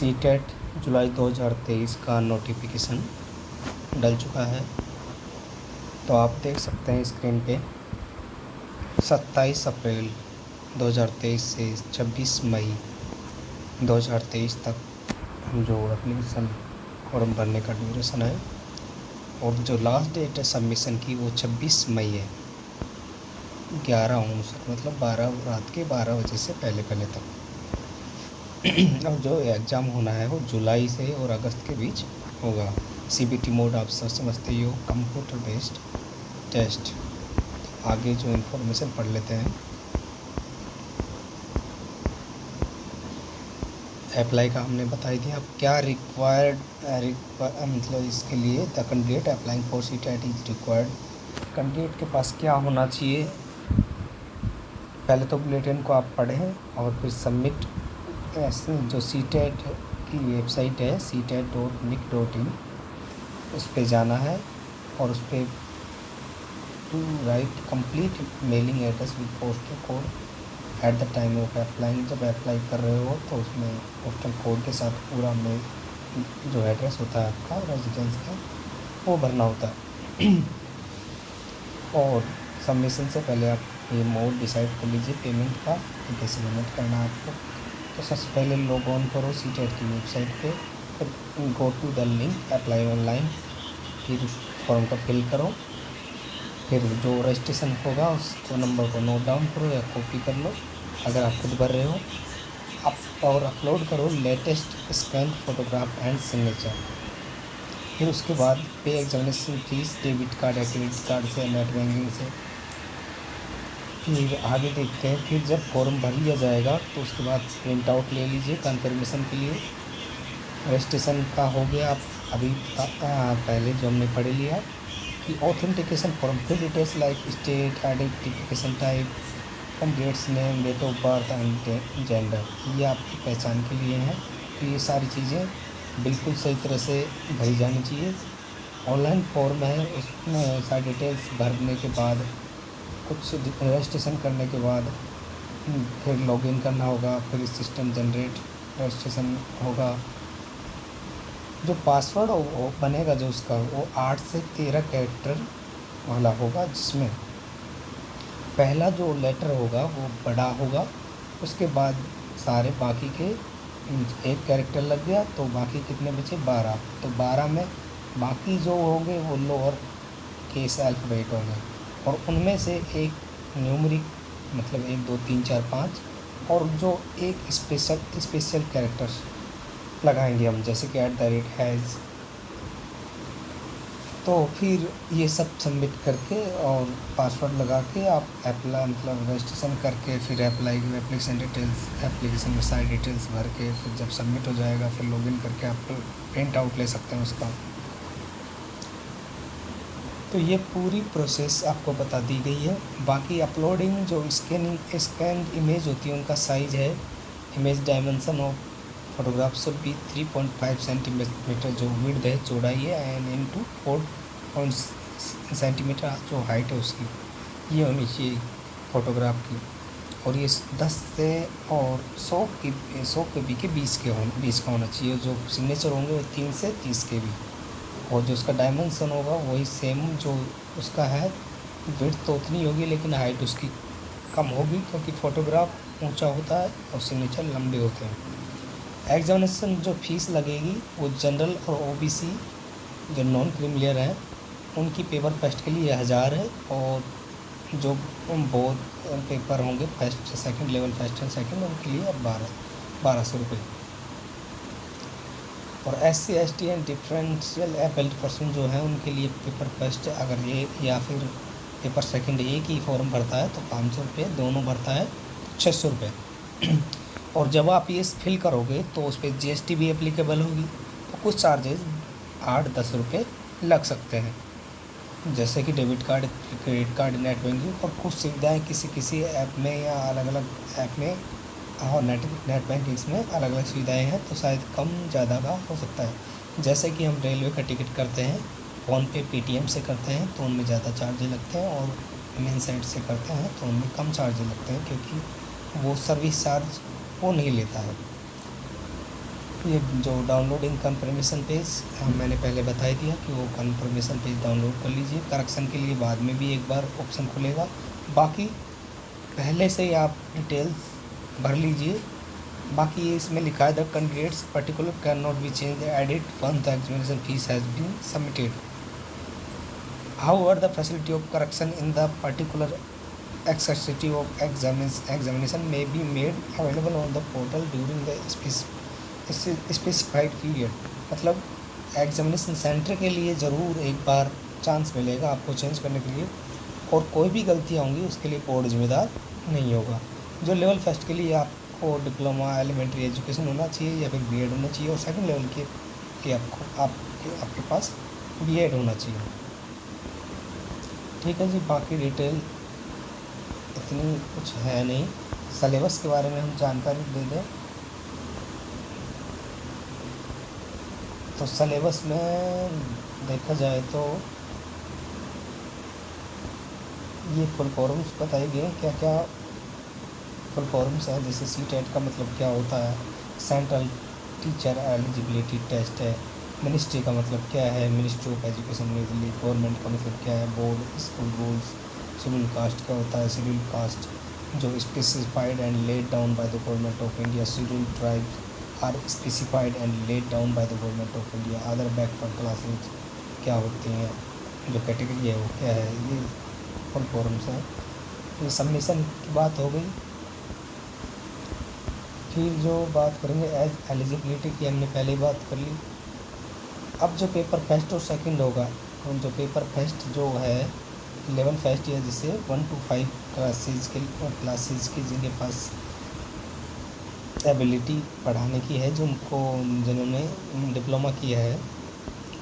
CTET जुलाई 2023 का notification डल चुका है। तो आप देख सकते हैं स्क्रीन पे 27 अप्रैल 2023 से 26 मई 2023 तक जो एप्लीकेशन फॉर्म भरने का ड्यूरेशन है और जो लास्ट डेट है सबमिशन की वो 26 मई है 11:59 मतलब 12 बजे से पहले तक। और जो एग्ज़ाम होना है वो जुलाई से और अगस्त के बीच होगा। CBT मोड आप सब समझते ही हो, कंप्यूटर बेस्ड टेस्ट। आगे जो इन्फॉर्मेशन पढ़ लेते हैं। अप्लाई का हमने बताई दिया। अब क्या रिक्वायर्ड मतलब इसके लिए the candidate applying for CTET is required. Candidate के पास क्या होना चाहिए, पहले तो बुलेटिन को आप पढ़ें और फिर सबमिट जो सीटेट की वेबसाइट है ctet.nic.in उस पर जाना है और उस पर to write complete mailing address with postal code at the time of applying. जब अप्लाई कर रहे हो तो उसमें पोस्टल कोड के साथ पूरा में जो एड्रेस होता है आपका रेजिडेंस का वो भरना होता है। और सबमिशन से पहले आप ये मोड डिसाइड कर लीजिए पेमेंट का कि कैसे पेमेंट करना है आपको। तो सबसे पहले लॉग ऑन करो सीटेट की वेबसाइट पे, फिर go to the link apply online, फिर फॉर्म का फिल करो, फिर जो रजिस्ट्रेशन होगा उसको नंबर को नोट डाउन करो या कॉपी कर लो अगर आप खुद भर रहे हो आप, और अपलोड करो latest scan photograph and signature. फिर उसके बाद पे एग्जामिनेशन फीस डेबिट कार्ड या क्रेडिट कार्ड से, नेट बैंकिंग से। फिर आगे देखते हैं। फिर जब फॉर्म भर लिया जाएगा तो उसके बाद प्रिंट आउट ले लीजिए कन्फर्मेशन के लिए। रजिस्ट्रेशन का हो गया। आप अभी पहले जो हमने पढ़ लिया कि ऑथेंटिकेशन फॉर्म, फिर details like state, identification type, candidate's name, date of birth and gender, ये आपकी पहचान के लिए हैं। तो ये सारी चीज़ें बिल्कुल सही तरह से भरी जानी चाहिए। ऑनलाइन फॉर्म है, उसमें सारी डिटेल्स भरने के बाद कुछ रजिस्ट्रेशन करने के बाद फिर लॉगिन करना होगा, फिर सिस्टम जनरेट रजिस्ट्रेशन होगा। जो पासवर्ड वो बनेगा जो उसका वो 8 से 13 कैरेक्टर वाला होगा, जिसमें पहला जो लेटर होगा वो बड़ा होगा, उसके बाद सारे बाकी के एक कैरेक्टर लग गया तो बाकी कितने बचे 12। तो 12 में बाकी जो होंगे वो लोअर केस अल्फ़ाबेट होंगे और उनमें से एक न्यूमरिक मतलब 1 2 3 4 5 और जो एक स्पेशल कैरेक्टर्स लगाएंगे हम, जैसे कि @हैज़। तो फिर ये सब सबमिट करके और पासवर्ड लगा के आप अप्लाई मतलब रजिस्ट्रेशन करके फिर एप्लीकेशन डिटेल्स, एप्लीकेशन में सारी डिटेल्स भर के फिर जब सबमिट हो जाएगा फिर लॉगिन करके आप प्रिंट आउट ले सकते हैं उसका। तो ये पूरी प्रोसेस आपको बता दी गई है। बाकी अपलोडिंग जो स्कैन इमेज होती है उनका साइज़ है, image dimension of photograph should be 3.5 centimetre जो विड्थ है, चौड़ाई है, एंड इंटू 4 सेंटीमीटर जो हाइट है उसकी ये होनी चाहिए फोटोग्राफ की। और ये 10 से और 100 KB के 20 का होना चाहिए। जो सिग्नेचर होंगे वो 3 से 30 KB। और जो उसका डायमेंशन होगा वही सेम जो उसका है, विड्थ तो उतनी होगी लेकिन हाइट उसकी कम होगी क्योंकि फ़ोटोग्राफ ऊंचा होता है और सिग्नेचर लंबे होते हैं। एग्जामिनेशन जो फीस लगेगी वो जनरल और OBC जो नॉन क्रीमिलियर हैं उनकी पेपर फर्स्ट के लिए 1000 है और जो बोथ पेपर होंगे first second level first and second उनके लिए 1200 रुपये। और SC ST and differential abled person जो है उनके लिए पेपर फर्स्ट अगर ये या फिर पेपर सेकंड एक ही फॉर्म भरता है तो 500 रुपये, दोनों भरता है 600 रुपये। और जब आप ये फिल करोगे तो उस पर GST भी एप्लीकेबल होगी, तो कुछ चार्जेस 8-10 रुपये लग सकते हैं, जैसे कि debit card, credit card, net banking. और कुछ सुविधाएं किसी ऐप में या अलग अलग ऐप में और नेट बैंकिंग में अलग अलग सुविधाएं हैं, तो शायद कम ज़्यादा का हो सकता है। जैसे कि हम रेलवे का टिकट करते हैं फ़ोनपे पेटीएम से करते हैं तो उनमें ज़्यादा चार्जेस लगते हैं, और मेन साइट से करते हैं तो उनमें कम चार्जेस लगते हैं क्योंकि वो सर्विस चार्ज वो नहीं लेता है। ये जो डाउनलोडिंग कंफर्मेशन पेज मैंने पहले बता ही दिया कि वो कंफर्मेशन पेज डाउनलोड कर लीजिए। करेक्शन के लिए बाद में भी एक बार ऑप्शन खुलेगा, बाकी पहले से ही आप डिटेल्स भर लीजिए। बाकी ये इसमें लिखा है the candidate's particular can not be change edit once the examination fees has been submitted. However the facility of correction in the particular exercise of examination may be made available on the portal during the specified period. मतलब examination centre के लिए ज़रूर एक बार chance मिलेगा आपको change करने के लिए, और कोई भी गलतियाँ होंगी उसके लिए बोर्ड जिम्मेदार नहीं होगा। जो लेवल फर्स्ट के लिए आपको डिप्लोमा एलिमेंट्री एजुकेशन होना चाहिए या फिर बीएड होना चाहिए, और सेकंड लेवल के लिए आपके पास बीएड होना चाहिए। ठीक है जी, बाकी डिटेल इतनी कुछ है नहीं। सलेबस के बारे में हम जानकारी दे दें तो सलेबस में देखा जाए तो ये फुल फॉर्म्स बताए गए क्या क्या फुल फॉर्म्स हैं। जैसे CTET का मतलब क्या होता है, सेंट्रल टीचर एलिजिबिलिटी टेस्ट है। मिनिस्ट्री का मतलब क्या है, ministry of education new Delhi. Government का मतलब क्या है, board school rules. Schedule caste का होता है, शेड्यूल कास्ट जो specified and laid down by the government of India. Schedule tribes are specified and laid down by the government of India. Other backward classes क्या होती हैं, जो category है वो क्या है, ये फुल फॉर्म्स हैं। ये सबमिशन की बात हो गई। फिर जो बात करेंगे एज एलिजिबिलिटी की, हमने पहले ही बात कर ली। अब जो पेपर फर्स्ट और सेकंड होगा, और जो पेपर फर्स्ट जो है लेवल फर्स्ट या जिसे 1 to 5 क्लासेज की जिनके पास एबिलिटी पढ़ाने की है, जिन्होंने डिप्लोमा किया है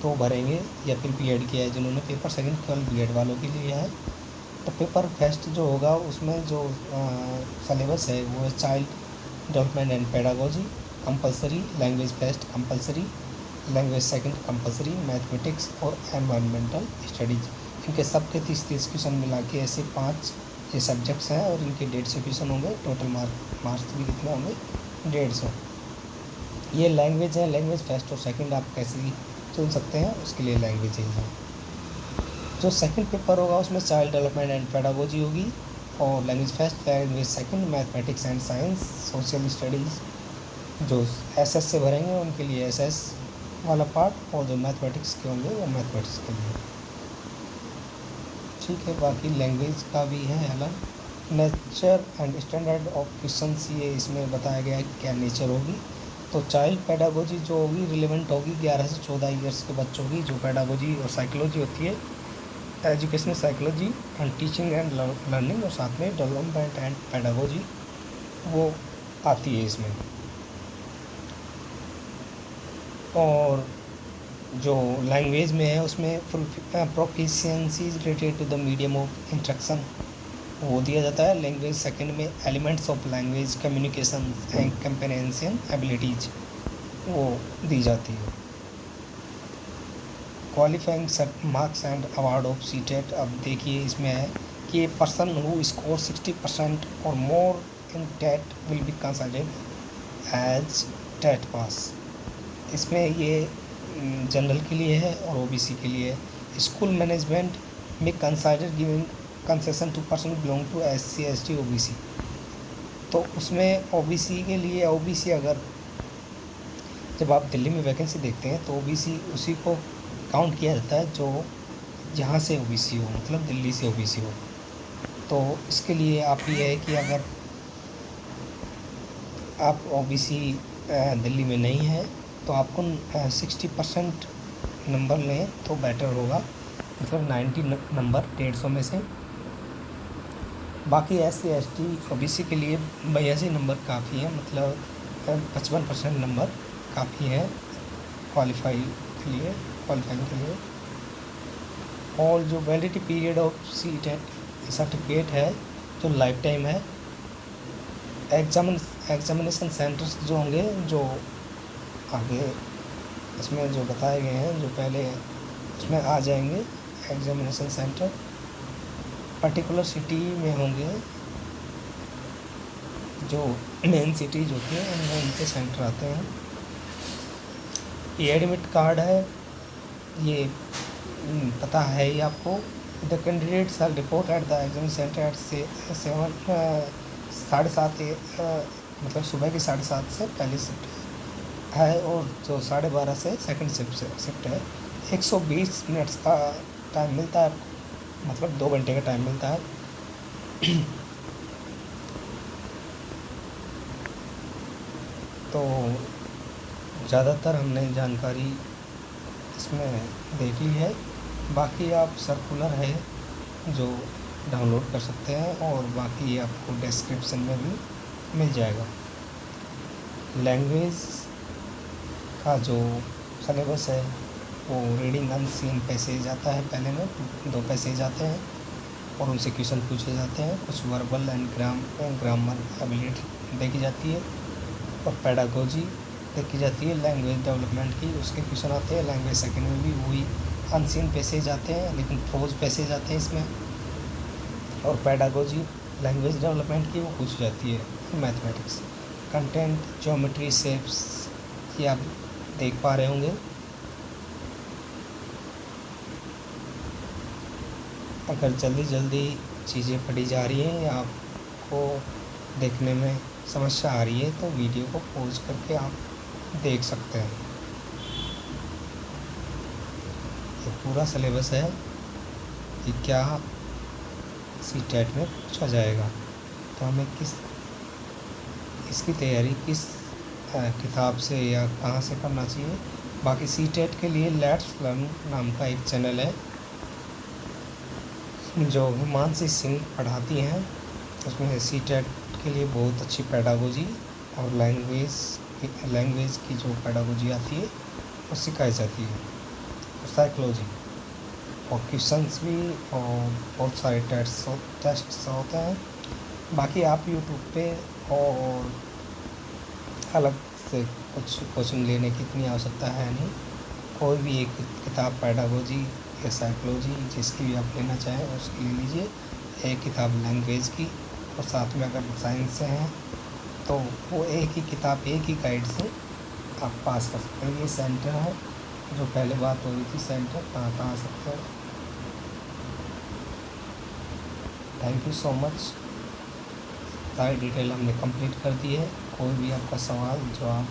तो भरेंगे, या फिर बीएड किया है जिन्होंने पेपर सेकंड केवल बीएड वालों के लिए है। तो पेपर फर्स्ट जो होगा उसमें जो सलेबस है वो है child development and pedagogy compulsory, language first compulsory, language second compulsory, mathematics और एनवायरमेंटल स्टडीज़। इनके सब के 30-30 क्वेश्चन मिला के ऐसे 5 ये सब्जेक्ट्स हैं, और इनके 150 क्वेश्चन होंगे। टोटल मार्क्स भी कितने होंगे, 150। ये लैंग्वेज है, लैंग्वेज फर्स्ट और सेकंड आप कैसे चुन सकते हैं, उसके लिए लैंग्वेज है। जो सेकंड पेपर होगा उसमें चाइल्ड डेवलपमेंट एंड पेडागोजी होगी, और language first, language second mathematics and science, social studies. जो SS से भरेंगे उनके लिए SS वाला पार्ट, और जो मैथमेटिक्स के होंगे वो मैथमेटिक्स के लिए। ठीक है, बाकी लैंग्वेज का भी है अलग। Nature and standard of questions, ये इसमें बताया गया है कि क्या नेचर होगी। तो चाइल्ड पेडागोजी जो होगी रिलेवेंट होगी 11 से 14 ईयर्स के बच्चों की। जो पेडागोजी और साइकोलॉजी होती है, educational psychology and teaching and learning, और साथ में डेवलपमेंट एंड पेडागोजी वो आती है इसमें। और जो लैंग्वेज में है उसमें proficiency related to the medium of instruction वो दिया जाता है। लैंग्वेज सेकंड में elements of language communication and comprehension abilities वो दी जाती है। Qualifying marks and award of CTET, अब देखिए इसमें है कि पर्सन हु स्कोर 60% और more in TET will be considered as TET pass. इसमें ये जनरल के लिए है और OBC के लिए है। स्कूल मैनेजमेंट में consider giving concession to person belong to SC ST OBC। तो उसमें OBC के लिए, OBC अगर जब आप दिल्ली में वैकेंसी देखते हैं तो OBC उसी को काउंट किया जाता है जो यहाँ से OBC हो, मतलब दिल्ली से OBC हो। तो इसके लिए आप ये है कि अगर आप OBC दिल्ली में नहीं है तो आपको 60% नंबर लें तो बेटर होगा, मतलब 90 नंबर 150 में से। बाकी SC ST OBC के लिए 82 नंबर काफ़ी है, मतलब 55% नंबर काफ़ी है क्वालिफाइंग के लिए। और जो validity period of CTET certificate है जो लाइफ टाइम है। एग्जामिनेशन सेंटर्स जो होंगे, जो आगे इसमें जो बताए गए हैं, जो पहले उसमें आ जाएंगे एग्जामिनेशन सेंटर पर्टिकुलर सिटी में होंगे। जो मेन सिटीज होती हैं उनमें इनके सेंटर आते हैं। ये एडमिट कार्ड है, ये पता है ही आपको। The candidate shell report at the exam centre at 7 7:30 मतलब सुबह की 7:30 से पहली शिफ्ट है, और जो 12:30 से सेकंड शिफ्ट है। 120 मिनट्स का टाइम मिलता है आपको, मतलब 2 घंटे का टाइम मिलता है। तो ज़्यादातर हमने जानकारी इसमें देख ली है। बाकी आप सर्कुलर है जो डाउनलोड कर सकते हैं, और बाकी आपको डिस्क्रिप्शन में भी मिल जाएगा। लैंग्वेज का जो सिलेबस है वो रीडिंग अनसीन पैसेज आता है, पहले में 2 पैसेज आते हैं और उनसे क्वेश्चन पूछे जाते हैं। कुछ वर्बल एंड ग्रामर एबिलिटी देखी जाती है, और पेडागोजी देखी जाती है लैंग्वेज डेवलपमेंट की, उसके क्वेश्चन आते हैं। लैंग्वेज सेकंड में भी वही अनसीन पैसेज आते हैं, लेकिन प्रोज पैसेज आते हैं इसमें। और पेडागोजी लैंग्वेज डेवलपमेंट की वो पूछी जाती है। मैथमेटिक्स कंटेंट ज्योमेट्री शेप्स ये आप देख पा रहे होंगे। अगर जल्दी जल्दी चीज़ें पढ़ी जा रही हैं या आपको देखने में समस्या आ रही है तो वीडियो को पॉज करके आप देख सकते हैं। ये पूरा सिलेबस है कि क्या सीटेट में पूछा जाएगा, तो हमें इसकी तैयारी किस किताब से या कहाँ से करना चाहिए। बाकी सीटेट के लिए लेट्स लर्न नाम का एक चैनल है जो हिमांशी सिंह पढ़ाती हैं। उसमें सीटेट के लिए बहुत अच्छी पेडागोजी और लैंग्वेज की जो पेडागोजी आती है वो सिखाई जाती है, और साइकोलॉजी और क्वेश्चंस भी, और बहुत सारे टेस्ट्स होते हैं। बाकी आप यूट्यूब पे और अलग से कुछ कोचिंग लेने की इतनी आवश्यकता है नहीं। कोई भी एक किताब पेडागोजी या साइकोलॉजी जिसकी भी आप लेना चाहें उसकी ले लीजिए। एक किताब लैंग्वेज की, और साथ में अगर साइंस से हैं तो वो एक ही किताब एक ही गाइड से आप पास कर सकते हैं। ये सेंटर है, जो पहले बात हो रही थी सेंटर कहाँ आ सकते हैं। Thank you so much. सारी डिटेल हमने कंप्लीट कर दी है। कोई भी आपका सवाल जवाब,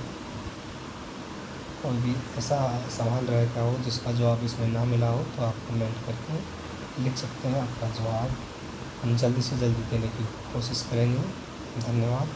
कोई भी ऐसा सवाल रहेगा हो जिसका जवाब इसमें ना मिला हो तो आप कमेंट करके लिख सकते हैं। आपका जवाब हम जल्दी से जल्दी देने की कोशिश करेंगे। धन्यवाद।